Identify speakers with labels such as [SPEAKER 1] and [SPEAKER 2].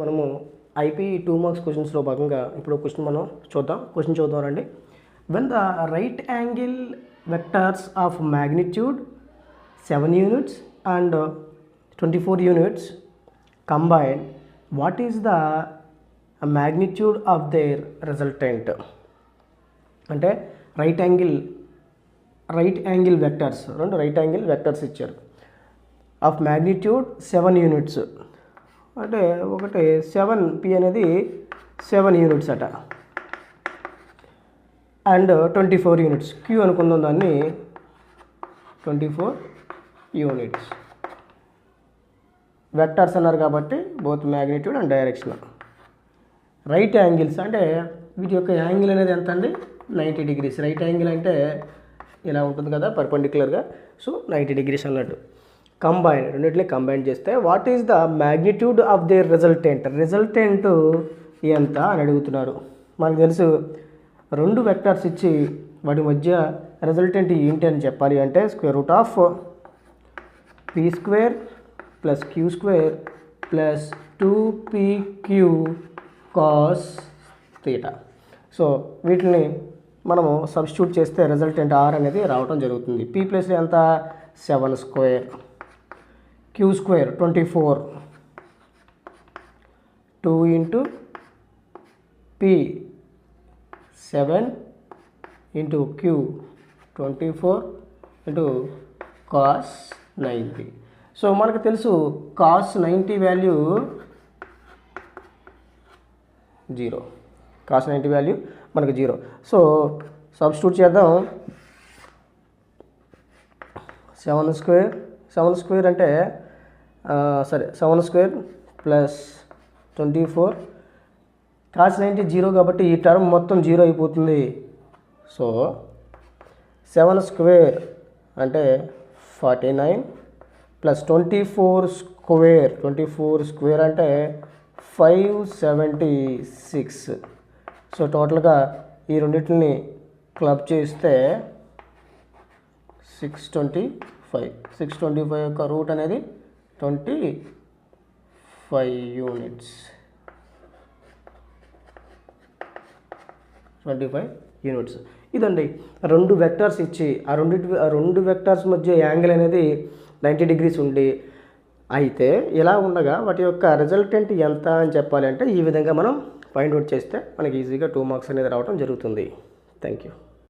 [SPEAKER 1] మనము IP 2 marks క్వశ్చన్స్లో భాగంగా ఇప్పుడు క్వశ్చన్ మనం చూద్దాం రండి. When the right angle vectors of magnitude 7 units and 24 units combined, what is the magnitude of their resultant? అంటే రైట్ యాంగిల్ వెక్టర్స్ రెండు రైట్ యాంగిల్ వెక్టర్స్ ఇచ్చారు ఆఫ్ మ్యాగ్నిట్యూడ్ 7 units అంటే ఒకటి 7p అనేది 7 units అట అండ్ 24 units q అనుకుందాం దాన్ని 24 units vectors అన్నారు కాబట్టి both magnitude and direction. Right angles అంటే వీటి యొక్క యాంగిల్ అనేది ఎంత అండి 90 degrees. రైట్ యాంగిల్ అంటే ఇలా ఉంటుంది కదా పర్పెండిక్యులర్గా, సో 90 degrees అన్నట్టు. రెండిట్లే కంబైన్ చేస్తే what is the magnitude of their resultant ఎంత అని అడుగుతున్నారు. మనకు తెలుసు రెండు వెక్టర్స్ ఇచ్చి వాటి మధ్య రిజల్టెంట్ ఏంటి అని చెప్పాలి అంటే square root of p² + q² + 2pq cos θ. So వీటిని మనము సబ్స్టిట్యూట్ చేస్తే రిజల్టెంట్ r అనేది రావడం జరుగుతుంది. p ప్లస్లో ఎంత 7², q² 24, 2 into p 7 into q 24 into cos 90. So మనకు తెలుసు cos 90 వాల్యూ 0, cos 90 వాల్యూ మనకు 0. సో సబ్స్టిట్యూట్ చేద్దాం. 7² అంటే 7² + 24 cos 90 0 కాబట్టి ఈ టర్మ్ మొత్తం 0 అయిపోతుంది. సో 7² అంటే 49 + 24² అంటే 576. సో టోటల్గా ఈ రెండింటిని క్లబ్ చేస్తే 625 యొక్క రూట్ అనేది 25 units. 25 units. ఇదండి రెండు వెక్టర్స్ ఇచ్చి ఆ రెండు వెక్టర్స్ మధ్య యాంగిల్ అనేది 90 degrees ఉండి అయితే ఇలా ఉండగా వాటి యొక్క రిజల్టెంట్ ఎంత అని చెప్పాలి అంటే ఈ విధంగా మనం ఫైండ్ అవుట్ చేస్తే మనకి ఈజీగా 2 మార్క్స్ అనేది రావడం జరుగుతుంది. Thank you.